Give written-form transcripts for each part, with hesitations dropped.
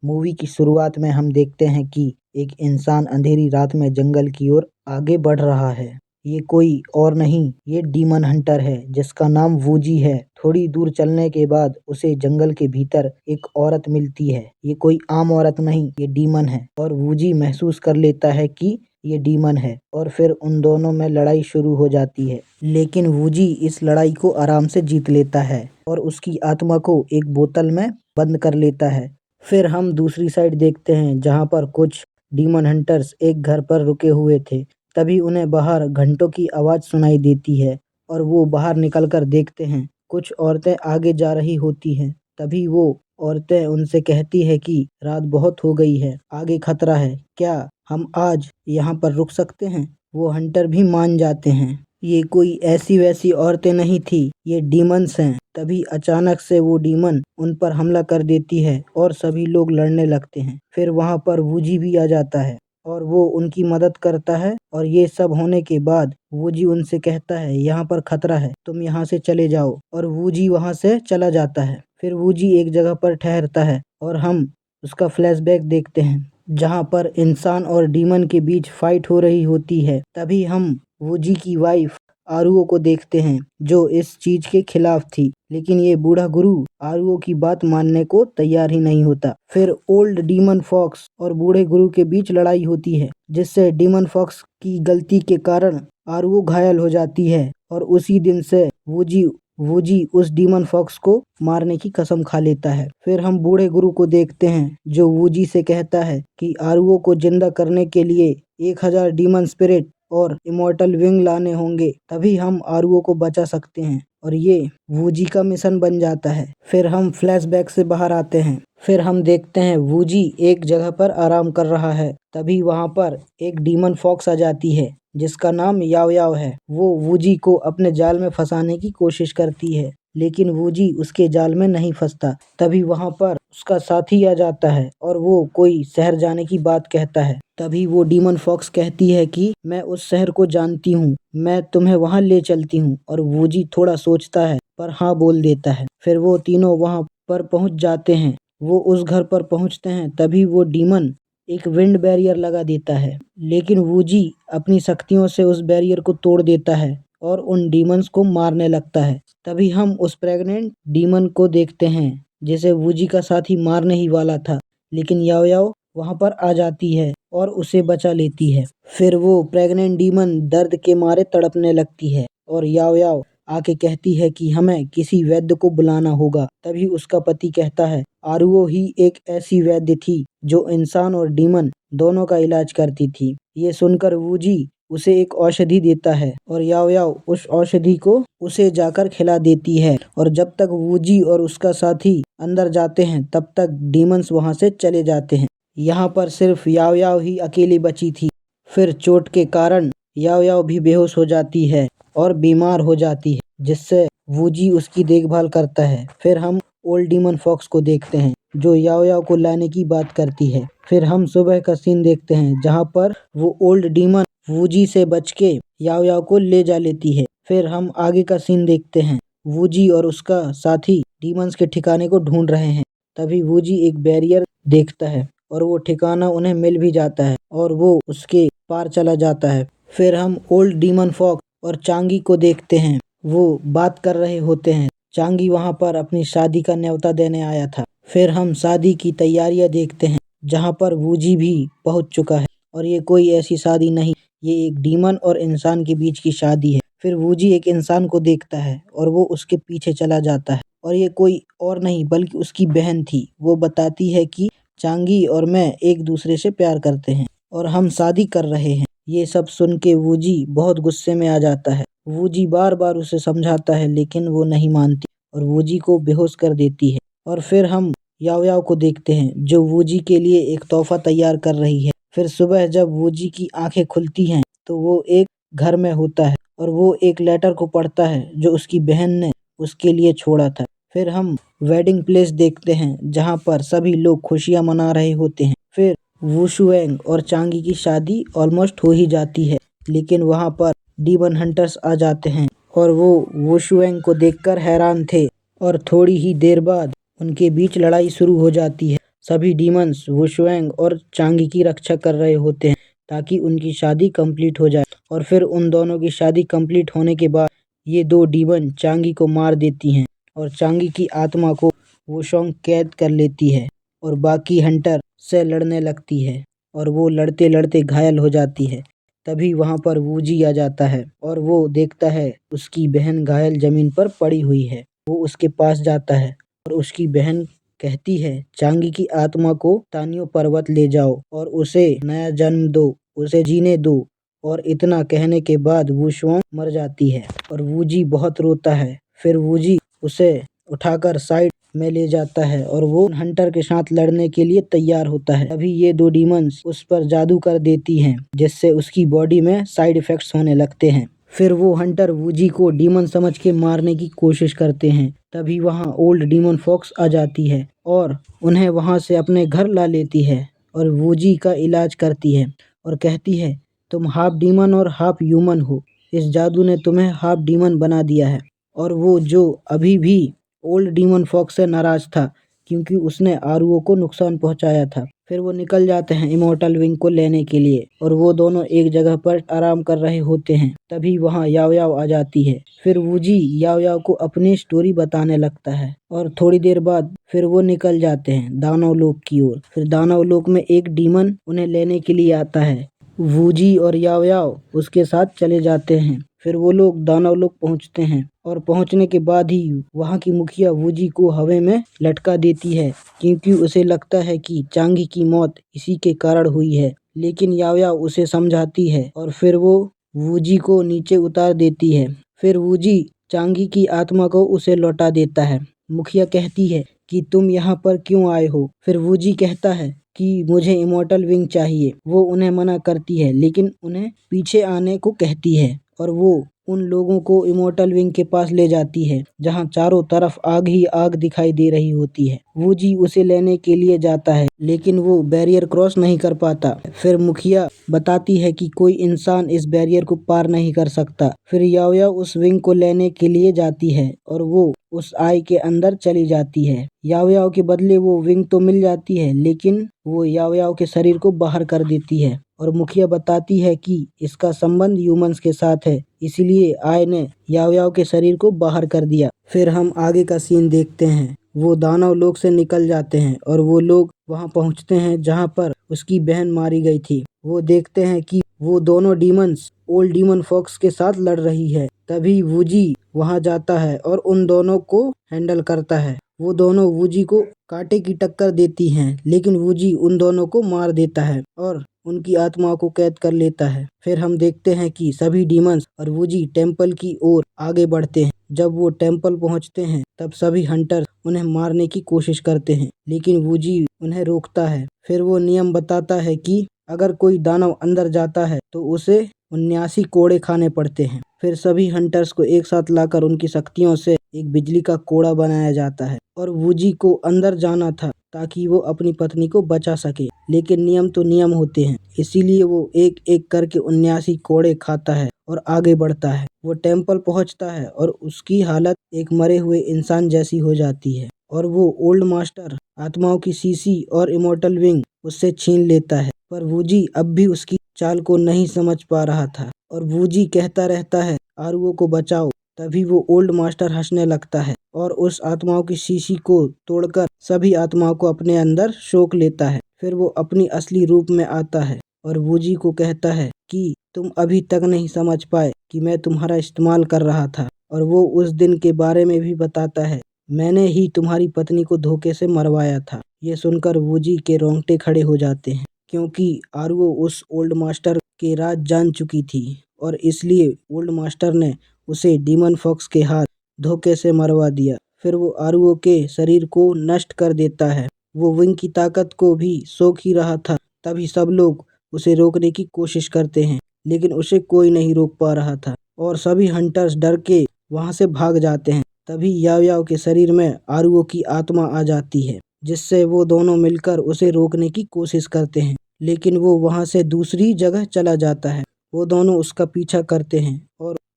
Movie की शुरुआत में हम देखते हैं कि एक इंसान अंधेरी रात में जंगल की ओर आगे बढ़ रहा है। ये कोई और नहीं, ये डीमन हंटर है जिसका नाम वूजी है। थोड़ी दूर चलने के बाद उसे जंगल के भीतर एक औरत मिलती है। ये कोई आम औरत नहीं, ये डीमन है और वूजी महसूस कर लेता है कि ये डीमन है और फिर उन दोनों में लड़ाई शुरू हो जाती है। लेकिन वूजी इस लड़ाई को आराम से जीत लेता है और उसकी आत्मा को एक बोतल में बंद कर लेता है। फिर हम दूसरी साइड देखते हैं जहाँ पर कुछ डीमन हंटर्स एक घर पर रुके हुए थे। तभी उन्हें बाहर घंटों की आवाज़ सुनाई देती है और वो बाहर निकलकर देखते हैं कुछ औरतें आगे जा रही होती हैं। तभी वो औरतें उनसे कहती है कि रात बहुत हो गई है, आगे खतरा है, क्या हम आज यहाँ पर रुक सकते हैं? वो हंटर भी मान जाते हैं। ये कोई ऐसी वैसी औरतें नहीं थी, ये डीमंस हैं। तभी अचानक से वो डीमन उन पर हमला कर देती है और सभी लोग लड़ने लगते हैं। फिर वहाँ पर वूजी भी आ जाता है और वो उनकी मदद करता है और ये सब होने के बाद वूजी उनसे कहता है यहाँ पर खतरा है, तुम यहाँ से चले जाओ और वूजी वहाँ से चला जाता है। फिर वूजी एक जगह पर ठहरता है और हम उसका फ्लैशबैक देखते हैं जहाँ पर इंसान और डीमन के बीच फाइट हो रही होती है। तभी हम वूजी की वाइफ आरुओ को देखते हैं जो इस चीज के खिलाफ थी, लेकिन ये बूढ़ा गुरु आरुओ की बात मानने को तैयार ही नहीं होता। फिर ओल्ड डीमन फॉक्स और बूढ़े गुरु के बीच लड़ाई होती है जिससे डीमन फॉक्स की गलती के कारण आरुओ घायल हो जाती है और उसी दिन से वूजी उस डीमन फॉक्स को मारने की कसम खा लेता है। फिर हम बूढ़े गुरु को देखते हैं जो वूजी से कहता है कि आरुओ को जिंदा करने के लिए 1000 डीमन स्पिरिट और इमॉर्टल विंग लाने होंगे, तभी हम आरुओ को बचा सकते हैं और ये वूजी का मिशन बन जाता है। फिर हम फ्लैशबैक से बाहर आते हैं। फिर हम देखते हैं वूजी एक जगह पर आराम कर रहा है। तभी वहाँ पर एक डीमन फॉक्स आ जाती है जिसका नाम याओ याओ है। वो वूजी को अपने जाल में फंसाने की कोशिश करती है, लेकिन वूजी उसके जाल में नहीं फंसता। तभी वहाँ पर उसका साथी आ जाता है और वो कोई शहर जाने की बात कहता है। तभी वो डीमन फॉक्स कहती है कि मैं उस शहर को जानती हूँ, मैं तुम्हें वहाँ ले चलती हूँ। और वूजी थोड़ा सोचता है पर हाँ बोल देता है। फिर वो तीनों वहाँ पर पहुँच जाते हैं। वो उस घर पर पहुँचते हैं तभी वो डीमन एक विंड बैरियर लगा देता है, लेकिन वूजी अपनी शक्तियों से उस बैरियर को तोड़ देता है और उन डीमंस को मारने लगता है। तभी हम उस प्रेग्नेंट डीमन को देखते हैं जिसे वूजी का साथी मारने ही वाला था, लेकिन याओ याओ वहाँ पर आ जाती है और उसे बचा लेती है। फिर वो प्रेग्नेंट डीमन दर्द के मारे तड़पने लगती है और याओ याओ आके कहती है कि हमें किसी वैद्य को बुलाना होगा। तभी उसका पति कहता है आरुओ ही एक ऐसी वैद्य थी जो इंसान और डीमन दोनों का इलाज करती थी। ये सुनकर वूजी उसे एक औषधि देता है और याओ याओ उस औषधि को उसे जाकर खिला देती है और जब तक वूजी और उसका साथी अंदर जाते हैं तब तक डीमंस वहां से चले जाते हैं। यहाँ पर सिर्फ याओ याओ ही अकेली बची थी। फिर चोट के कारण याओ याओ भी बेहोश हो जाती है और बीमार हो जाती है, जिससे वूजी उसकी देखभाल करता है। फिर हम ओल्ड डीमन फॉक्स को देखते हैं जो याओ याओ को लाने की बात करती है। फिर हम सुबह का सीन देखते हैं जहाँ पर वो ओल्ड डीमन वूजी से बच के याओ याओ को ले जा लेती है। फिर हम आगे का सीन देखते हैं वूजी और उसका साथी डीमंस के ठिकाने को ढूंढ रहे हैं। तभी वूजी एक बैरियर देखता है और वो ठिकाना उन्हें मिल भी जाता है और वो उसके पार चला जाता है। फिर हम ओल्ड डीमन फॉक्स और चांगी को देखते हैं, वो बात कर रहे होते हैं। चांगी वहाँ पर अपनी शादी का न्योता देने आया था। फिर हम शादी की तैयारियां देखते हैं जहाँ पर वूजी भी पहुँच चुका है और ये कोई ऐसी शादी नहीं, ये एक डीमन और इंसान के बीच की शादी है। फिर वूजी एक इंसान को देखता है और वो उसके पीछे चला जाता है और ये कोई और नहीं बल्कि उसकी बहन थी। वो बताती है कि चांगी और मैं एक दूसरे से प्यार करते हैं और हम शादी कर रहे हैं। ये सब सुन के वूजी बहुत गुस्से में आ जाता है। वूजी बार बार उसे समझाता है लेकिन वो नहीं मानती और वूजी को बेहोश कर देती है। और फिर हम याओ याओ को देखते हैं जो वूजी के लिए एक तोहफा तैयार कर रही है। फिर सुबह जब वूजी की आंखें खुलती हैं तो वो एक घर में होता है और वो एक लेटर को पढ़ता है जो उसकी बहन ने उसके लिए छोड़ा था। फिर हम वेडिंग प्लेस देखते हैं जहाँ पर सभी लोग खुशियाँ मना रहे होते हैं। फिर वूशुएंग और चांगी की शादी ऑलमोस्ट हो ही जाती है, लेकिन वहाँ पर डीमन हंटर्स आ जाते हैं और वो वूशुएंग को देखकर हैरान थे और थोड़ी ही देर बाद उनके बीच लड़ाई शुरू हो जाती है। सभी डीमंस वुशुएंग और चांगी की रक्षा कर रहे होते हैं ताकि उनकी शादी कंप्लीट हो जाए। और फिर उन दोनों की शादी कंप्लीट होने के बाद ये दो डीमन चांगी को मार देती हैं और चांगी की आत्मा को वुशोंग कैद कर लेती है और बाकी हंटर से लड़ने लगती है और वो लड़ते लड़ते घायल हो जाती है। तभी वहाँ पर वूजी आ जाता है और वो देखता है उसकी बहन घायल जमीन पर पड़ी हुई है। वो उसके पास जाता है और उसकी बहन कहती है चांगी की आत्मा को तानियो पर्वत ले जाओ और उसे नया जन्म दो, उसे जीने दो। और इतना कहने के बाद वुशोंग मर जाती है और वूजी बहुत रोता है। फिर वूजी उसे उठाकर साइड में ले जाता है और वो हंटर के साथ लड़ने के लिए तैयार होता है। अभी ये दो डीमंस उस पर जादू कर देती हैं जिससे उसकी बॉडी में साइड इफेक्ट्स होने लगते हैं। फिर वो हंटर वूजी को डीमन समझ के मारने की कोशिश करते हैं। तभी वहाँ ओल्ड डीमन फॉक्स आ जाती है और उन्हें वहाँ से अपने घर ला लेती है और वूजी का इलाज करती है और कहती है तुम हाफ डीमन और हाफ ह्यूमन हो, इस जादू ने तुम्हें हाफ डीमन बना दिया है। और वो जो अभी भी ओल्ड डीमन फॉक्स से नाराज था क्योंकि उसने आरुओ को नुकसान पहुंचाया था। फिर वो निकल जाते हैं इमोर्टल विंग को लेने के लिए और वो दोनों एक जगह पर आराम कर रहे होते हैं। तभी वहाँ याओ याओ आ जाती है। फिर वूजी याओ याओ को अपनी स्टोरी बताने लगता है और थोड़ी देर बाद फिर वो निकल जाते हैं दानव लोक की ओर। फिर दानव लोक में एक डीमन उन्हें लेने के लिए आता है। वूजी और याओ याओ उसके साथ चले जाते हैं। फिर वो लोग दानव लोक पहुंचते हैं और पहुंचने के बाद ही वहां की मुखिया वूजी को हवा में लटका देती है क्योंकि उसे लगता है कि चांगी की मौत इसी के कारण हुई है। लेकिन याओ याओ उसे समझाती है और फिर वो वूजी को नीचे उतार देती है। फिर वूजी चांगी की आत्मा को उसे लौटा देता है। मुखिया कहती है कि तुम यहाँ पर क्यों आए हो। फिर वूजी कहता है कि मुझे इमोर्टल विंग चाहिए। वो उन्हें मना करती है लेकिन उन्हें पीछे आने को कहती है और वो उन लोगों को इमोर्टल विंग के पास ले जाती है जहाँ चारों तरफ आग ही आग दिखाई दे रही होती है। वूजी उसे लेने के लिए जाता है लेकिन वो बैरियर क्रॉस नहीं कर पाता। फिर मुखिया बताती है कि कोई इंसान इस बैरियर को पार नहीं कर सकता। फिर याओ याओ उस विंग को लेने के लिए जाती है और वो उस आई के अंदर चली जाती है। याओ याओ के बदले वो विंग तो मिल जाती है लेकिन वो याओ याओ के शरीर को बाहर कर देती है और मुखिया बताती है कि इसका संबंध ह्यूमंस के साथ है, इसलिए आई ने याओ याओ के शरीर को बाहर कर दिया। फिर हम आगे का सीन देखते हैं। वो दानव लोक से निकल जाते हैं और वो लोग वहां पहुंचते हैं जहां पर उसकी बहन मारी गई थी। वो देखते हैं कि वो दोनों डीमंस ओल्ड डीमन फॉक्स के साथ लड़ रही है। तभी वूजी वहां जाता है और उन दोनों को हैंडल करता है। वो दोनों वूजी को कांटे की टक्कर देती हैं लेकिन वूजी उन दोनों को मार देता है और उनकी आत्मा को कैद कर लेता है। फिर हम देखते हैं कि सभी डीमंस और वूजी टेम्पल की ओर आगे बढ़ते हैं। जब वो टेम्पल पहुंचते हैं तब सभी हंटर उन्हें मारने की कोशिश करते हैं लेकिन वूजी उन्हें रोकता है। फिर वो नियम बताता है कि अगर कोई दानव अंदर जाता है तो उसे 79 कोड़े खाने पड़ते हैं। फिर सभी हंटर्स को एक साथ लाकर उनकी शक्तियों से एक बिजली का कोड़ा बनाया जाता है और वूजी को अंदर जाना था ताकि वो अपनी पत्नी को बचा सके। लेकिन नियम तो नियम होते हैं, इसीलिए वो एक एक करके 79 कोड़े खाता है और आगे बढ़ता है। वो टेम्पल पहुंचता है और उसकी हालत एक मरे हुए इंसान जैसी हो जाती है और वो ओल्ड मास्टर आत्माओं की शीशी और इमोर्टल विंग उससे छीन लेता है। पर वूजी अब भी उसकी चाल को नहीं समझ पा रहा था और वूजी कहता रहता है आरुओं को बचाओ। तभी वो ओल्ड मास्टर हंसने लगता है और उस आत्माओं की शीशी को तोड़कर सभी आत्माओं को अपने अंदर सोख लेता है। फिर वो अपनी असली रूप में आता है और वूजी को कहता है कि तुम अभी तक नहीं समझ पाए कि मैं तुम्हारा इस्तेमाल कर रहा था। और वो उस दिन के बारे में भी बताता है, मैंने ही तुम्हारी पत्नी को धोखे से मरवाया था। ये सुनकर वूजी के रोंगटे खड़े हो जाते हैं क्योंकि आरुओ उस ओल्ड मास्टर के राज जान चुकी थी और इसलिए ओल्ड मास्टर ने उसे डीमन फॉक्स के हाथ धोखे से मरवा दिया। फिर वो आरुओ के शरीर को नष्ट कर देता है। वो विंग की ताकत को भी सोख ही रहा था। तभी सब लोग उसे रोकने की कोशिश करते हैं लेकिन उसे कोई नहीं रोक पा रहा था और सभी हंटर्स डर के वहां से भाग जाते हैं। तभी याओ याओ के शरीर में आरुओ की आत्मा आ जाती है जिससे वो दोनों मिलकर उसे रोकने की कोशिश करते हैं लेकिन वो वहां से दूसरी जगह चला जाता है। वो दोनों उसका पीछा करते हैं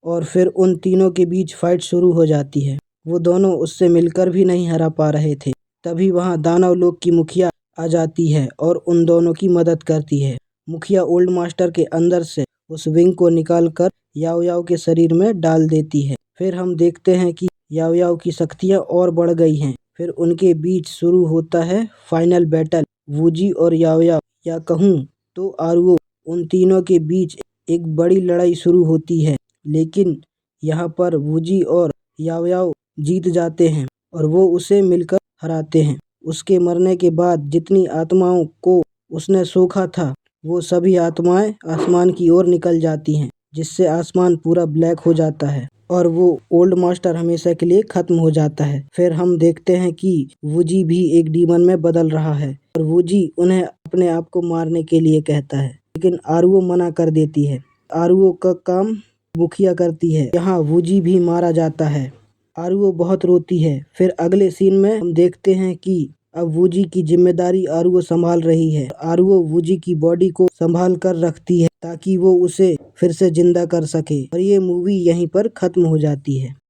और फिर उन तीनों के बीच फाइट शुरू हो जाती है। वो दोनों उससे मिलकर भी नहीं हरा पा रहे थे। तभी वहां दानव लोक की मुखिया आ जाती है और उन दोनों की मदद करती है। मुखिया ओल्ड मास्टर के अंदर से उस विंग को निकालकर याओ याओ के शरीर में डाल देती है। फिर हम देखते हैं कि याओ याओ की शक्तियाँ और बढ़ गई हैं। फिर उनके बीच शुरू होता है फाइनल बैटल, वूजी और याओ याओ, या कहूँ तो आरुओ। उन तीनों के बीच एक बड़ी लड़ाई शुरू होती है, लेकिन यहाँ पर वूजी और याओ याओ जीत जाते हैं और वो उसे मिलकर हराते हैं। उसके मरने के बाद जितनी आत्माओं को उसने सोखा था, वो सभी आत्माएं आसमान की ओर निकल जाती हैं, जिससे आसमान पूरा ब्लैक हो जाता है और वो ओल्ड मास्टर हमेशा के लिए खत्म हो जाता है। फिर हम देखते हैं कि वूजी भी एक डीमन में बदल रहा है और वूजी उन्हें अपने आप को मारने के लिए कहता है, लेकिन आरुओ मना कर देती है। आरुओ का काम मुखिया करती है। यहाँ वूजी भी मारा जाता है। आरुओ बहुत रोती है। फिर अगले सीन में हम देखते हैं कि अब वूजी की जिम्मेदारी आरुओ संभाल रही है। आरुओ वूजी की बॉडी को संभाल कर रखती है ताकि वो उसे फिर से जिंदा कर सके और ये मूवी यहीं पर खत्म हो जाती है।